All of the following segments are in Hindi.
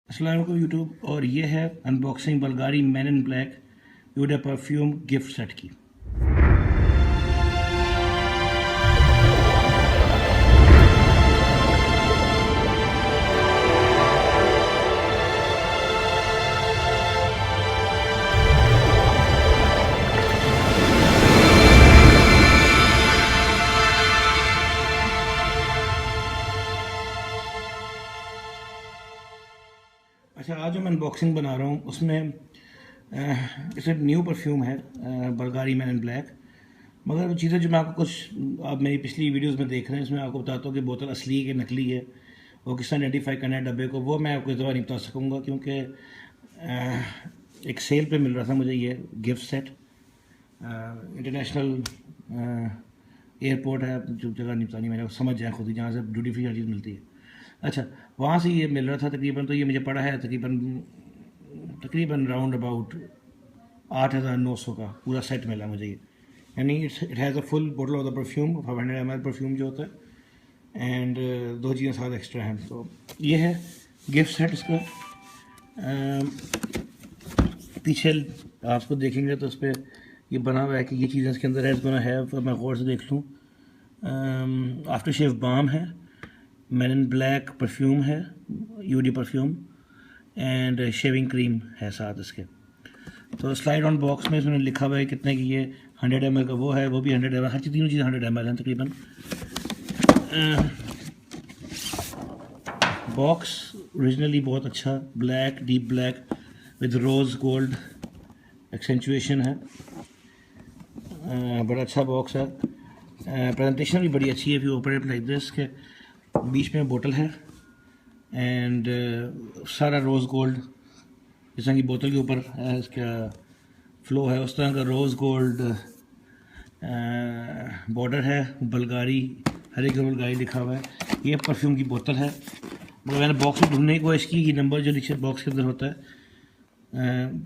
अस्सलाम वालेकुम यूट्यूब। और ये है unboxing Bulgari man in black eau de parfum gift set की। अच्छा, आज जो मैं अनबॉक्सिंग बना रहा हूँ उसमें इसे न्यू परफ्यूम है बल्गारी मैन इन ब्लैक। मगर चीज़ें जो मैं आपको कुछ आप मेरी पिछली वीडियोस में देख रहे हैं इसमें आपको बताता हूँ कि बोतल असली है कि नकली है और किस तरह आइडेंटिफाई करना है डब्बे को, वो मैं आपको इस दफ़ा नहीं बता सकूँगा क्योंकि एक सेल पे मिल रहा था मुझे ये गिफ्ट सेट। इंटरनेशनल एयरपोर्ट है, जो जगह नहीं बतानी, मैंने समझ जाए खुद ही, जहाँ से ड्यूटी फ्री हर चीज़ मिलती है। अच्छा, वहाँ से ये मिल रहा था तकरीबन, तो ये मुझे पड़ा है तकरीबन राउंड अबाउट 8,900 का पूरा सेट मिला मुझे ये। यानी it has a full bottle of the perfume 500 ml perfume जो होता है, एंड दो चीज़ें साथ एक्स्ट्रा हैं। तो ये है गिफ्ट सेट इसका। पीछे आपको देखेंगे तो उस पर ये बना हुआ है कि ये चीज़ें इसके अंदर है, इसको ना है, तो मैं गौर से देख लूँ। आफ्टर शेव बाम है, मैन इन ब्लैक परफ्यूम है, eau de perfume, and shaving cream है साथ इसके। तो स्लाइड ऑन बॉक्स में इसमें लिखा हुआ है कितने की ये 100 ml का वो है, वो भी 100 ml, हर तीनों चीज़ें 100 ml हैं तकरीबन। बॉक्स ओरिजिनली बहुत अच्छा, black, deep black with rose gold accentuation है। बड़ा अच्छा बॉक्स है। प्रेजेंटेशन भी बड़ी अच्छी है। फिर ओपन इट लाइक दिस के बीच में बोतल है एंड सारा रोज़ गोल्ड, जिस तरह की बोतल के ऊपर इसका फ्लो है उस तरह का रोज़ गोल्ड बॉर्डर है। बल्गारी, हर एक बल्गारी लिखा हुआ है। ये परफ्यूम की बोतल है, मगर मैंने बॉक्स में ढूंढने की कोशिश की कि नंबर जो नीचे बॉक्स के अंदर होता है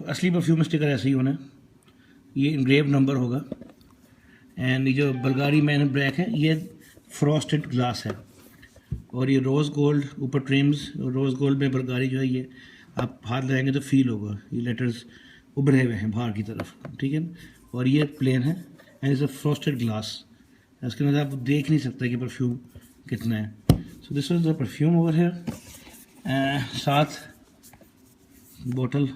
असली परफ्यूम स्टिकर ऐसे ही होना, ये इंग्रेव नंबर होगा। एंड ये जो बल्गारी मैन ब्लैक है ये फ्रॉस्टेड ग्लास है और ये रोज़ गोल्ड ऊपर ट्रिम्स, रोज़ गोल्ड में बल्गारी जो है ये आप हाथ लगाएंगे तो फील होगा, ये लेटर्स उभरे हुए हैं बाहर की तरफ, ठीक है। और ये प्लेन है and is a frosted glass. इसके अंदर आप देख नहीं सकते कि परफ्यूम कितना है। So this was the perfume over है। साथ बोतल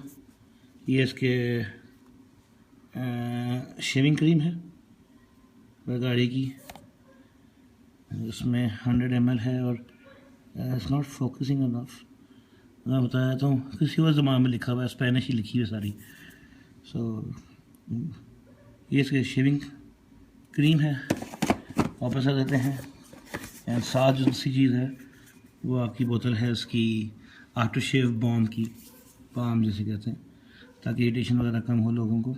ये इसके शेविंग क्रीम है बल्गारी की, इसमें 100 ml है और इट्स नॉट फोकसिंग इनफ। मैं बताया तो किसी और ज़बान में लिखा हुआ है, स्पेनिश ही लिखी हुई है सारी। सो ये इसकी शेविंग क्रीम है। वापस आ जाते हैं एंड साथ जो दूसरी चीज़ है वो आपकी बोतल है उसकी आफ्टर शेव बाम की, बाम जैसे कहते हैं, ताकि इरिटेशन वगैरह कम हो लोगों को।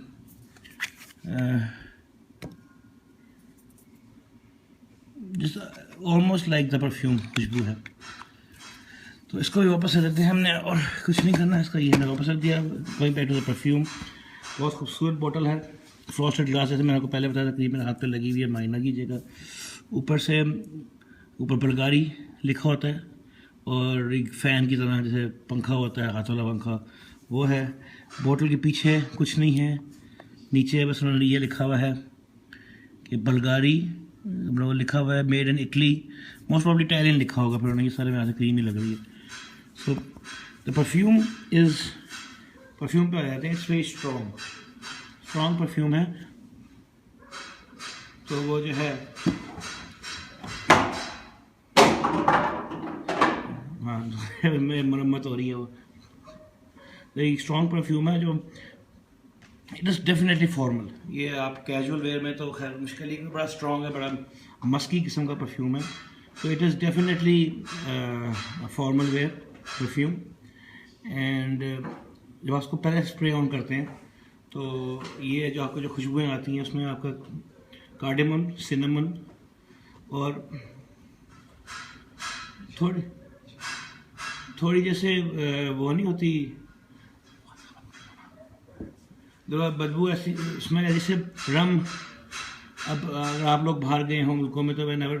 जिस ऑलमोस्ट लाइक द परफ्यूम खुशबू है। तो इसको भी वापस रख देते हैं हमने और कुछ नहीं करना है इसका, ये हमने वापस रख दिया। Going back to the perfume. बहुत खूबसूरत बोतल है, फ्रॉस्टेड ग्लास, जैसे मैंने आपको पहले बताया था, करीब मेरे हाथ पे लगी हुई है, मायना कीजिएगा। ऊपर बल्गारी लिखा होता है और एक फ़ैन की तरह जैसे पंखा होता है, हाथ वाला पंखा, वो है। बोतल के पीछे कुछ नहीं है, नीचे बस उन्होंने ये लिखा हुआ है कि बल्गारी, वो लिखा हुआ है made in Italy, most probably Italian लिखा होगा, फिर उन्होंने ये सारे में यहाँ से क्रीम ही लग रही है। सो द परफ्यूम पे आ जाते हैं। इट्स वेरी स्ट्रॉन्ग परफ्यूम है। तो वो जो है, हाँ मेरी मरम्मत हो रही है, वो एक स्ट्रॉन्ग परफ्यूम है जो इट इज़ डेफिनेटली फॉर्मल। ये आप कैजुअल वेयर में तो खैर मुश्किल, लेकिन बड़ा स्ट्रॉन्ग है, बड़ा मस्की किस्म का परफ्यूम है। तो it is definitely formal wear perfume. And जब आप उसको पहले स्प्रे ऑन करते हैं तो ये जो आपको जो खुशबुएँ आती हैं उसमें आपका कार्डेमन, सिनेमन और थोड़ी जैसे वो नहीं होती बदबू ऐसी उसमें, जैसे रम। अब अगर आप लोग बाहर गए हों मुल्कों में तो वे नेवर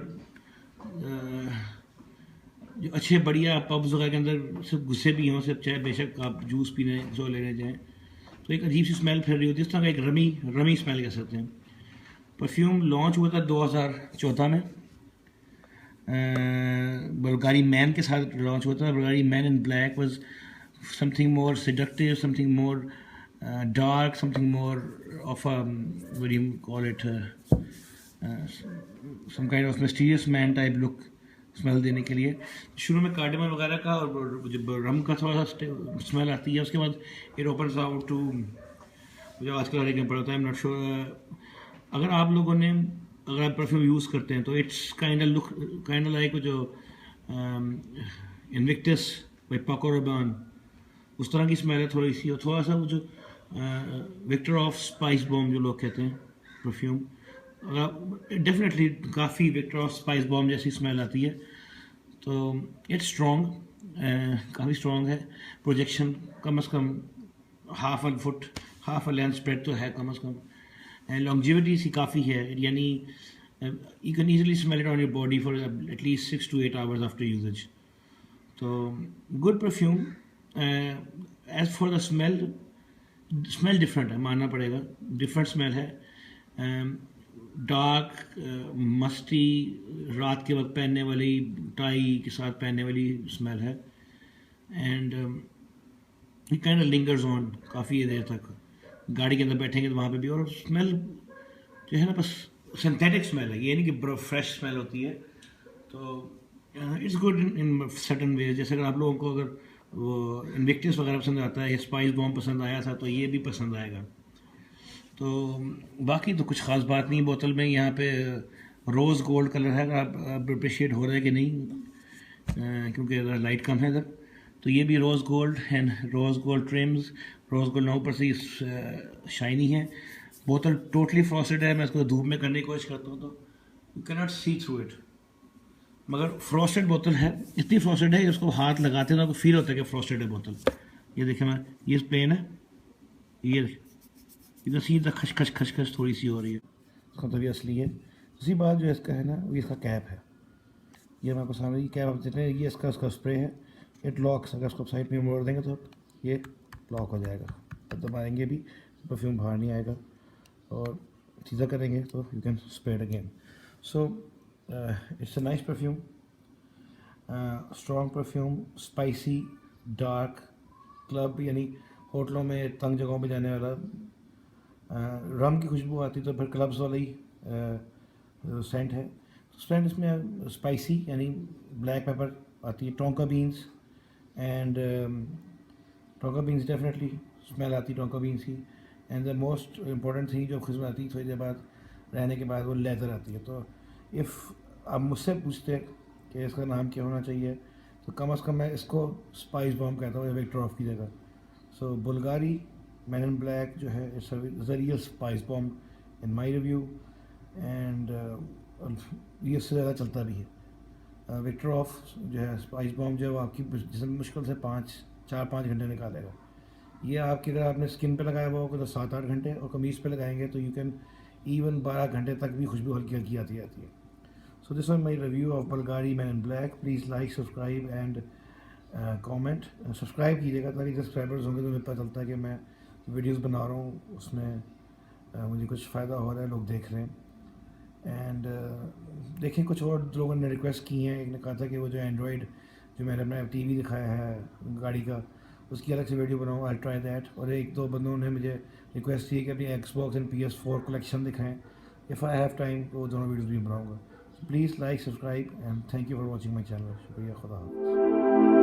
जो अच्छे बढ़िया पब्स वगैरह के अंदर सिर्फ गुस्से भी हों, सिर्फ चाहे बेशक आप जूस पीने जो लेने जाएँ, तो एक अजीब सी स्मेल फिर रही होती है, इस तरह का एक रमी रमी स्मेल कह सकते हैं। परफ्यूम लॉन्च हुआ था 2014 में, बल्गारी मैन के साथ लॉन्च हुआ था। Bulgari man in black was something more seductive, something more dark, something more of a, what do you call it, some kind of mysterious man type look smell देने के लिए। शुरू में कार्डेमन वगैरह का और जब रम का थोड़ा सा स्मेल आती है, उसके बाद इट ओपन्स आउट टू, मुझे आजकल हर एक पड़ता है, आई एम नॉट श्योर। अगर आप लोगों ने, अगर आप परफ्यूम यूज़ करते हैं तो it's kind look kind like जो इन्विक्टस बाई पाको रबान, उस तरह की स्मेल है थोड़ी सी। और थोड़ा सा वो जो विक्टर ऑफ स्पाइस बॉम्ब जो लोग कहते हैं परफ्यूम, डेफिनेटली काफ़ी विक्टर ऑफ स्पाइस बॉम्ब जैसी स्मेल आती है। तो इट्स स्ट्रॉन्ग, काफ़ी स्ट्रॉन्ग है। प्रोजेक्शन कम से कम हाफ अ लेंथ स्प्रेड तो है कम से कम, एंड लॉन्जिविटी सी काफ़ी है, यानी you can easily smell it on your body for at least 6 to 8 hours after usage. तो good perfume. As for the smell different है, मानना पड़ेगा, डिफरेंट स्मेल है। डार्क मस्टी, रात के वक्त पहनने वाली, टाई के साथ पहनने वाली स्मेल है, and it kind of lingers on काफ़ी देर तक। गाड़ी के अंदर बैठेंगे तो वहाँ पे भी, और स्मेल जो है ना बस सिंथेटिक स्मेल है, ये नहीं कि फ्रेश स्मेल होती है। तो it's good in certain ways. जैसे अगर आप लोगों को अगर वो इन्विक्टस वगैरह पसंद आता है या स्पाइस बॉम्ब पसंद आया था, तो ये भी पसंद आएगा। तो बाकी तो कुछ ख़ास बात नहीं। बोतल में यहाँ पे रोज़ गोल्ड कलर है, आप अप्रिशिएट हो रहा है कि नहीं, क्योंकि लाइट कम है इधर। तो ये भी rose gold and rose gold trims, rose gold ना ऊपर से शाइनी है। बोतल टोटली फ्रॉस्टेड है, मैं इसको धूप में करने की कोशिश करता हूँ तो you can not see through it, मगर फ्रॉस्टेड बोतल है, इतनी फ्रॉस्टेड है कि उसको हाथ लगाते हैं तो आपको फील होता है कि फ्रॉस्टेड है बोतल। ये देखें, मैं ये प्लेन है, ये इधर सीधा खच खच खच खच थोड़ी सी हो रही है, इसका तो भी असली है। दूसरी बात जो इसका है ना, वो इसका कैप है, ये मैं आपको सामने, ये कैप आप देख रहे हैं, ये इसका स्प्रे है, इट लॉक्स। अगर इसको साइड में मोड़ देंगे तो ये लॉक हो जाएगा, तब दबाएंगे भी परफ्यूम बाहर नहीं आएगा, और सीधा करेंगे तो you can spray it again. So it's a nice perfume, strong perfume, spicy, dark, club यानी होटलों में तंग जगहों पे जाने वाला। रम की खुशबू आती तो फिर क्लब्स वाला ही सेंट है। सेंट इसमें स्पाइसी यानी ब्लैक पेपर आती है, tonka beans and tonka beans definitely smell आती है टोंका बीन्स की। And the most important thing जो खुशबू आती है थोड़ी देर बाद रहने के बाद, वो लेदर आती है। तो इफ़ आप मुझसे पूछते कि इसका नाम क्या होना चाहिए, तो कम से कम मैं इसको स्पाइस बॉम्ब कहता हूँ विक्टर ऑफ की जगह। सो बुल्गारी मैन इन ब्लैक जो है, it's a real spice bomb in my review, and ये इससे ज़्यादा चलता भी है। विक्टर ऑफ जो है स्पाइस बॉम्ब जो है, वो आपकी जिसमें मुश्किल से 4-5 घंटे निकालेगा। ये आपकी अगर आपने स्किन पे लगाया हुआ होगा तो 7-8 घंटे, और कमीज़ पे लगाएंगे तो यू कैन इवन 12 घंटे तक भी खुशबू हल्की हल्की आती रहती है। So this one my review of Bulgari man in black. Please like, subscribe and comment. Subscribe कीजिएगा ताकि सब्सक्राइबर्स होंगे तो मुझे पता चलता है कि मैं वीडियोस बना रहा हूँ, उसमें मुझे कुछ फ़ायदा हो रहा है, लोग देख रहे हैं। एंड देखें, कुछ और लोगों ने रिक्वेस्ट की हैं। एक ने कहा था कि वो जो एंड्रॉयड जो मैंने अपना टीवी दिखाया है गाड़ी का, उसकी अलग से वीडियो बनाऊँ, आई ट्राई दैट। और एक दो बंदों ने मुझे रिक्वेस्ट की कि अपनी Xbox एंड PS4 कलेक्शन दिखाएं। इफ़ आई हैव टाइम तो वो दोनों वीडियोज़ भी बनाऊँगा। Please like, subscribe and thank you for watching my channel. शुक्रिया, खुदा हाफ़िज़।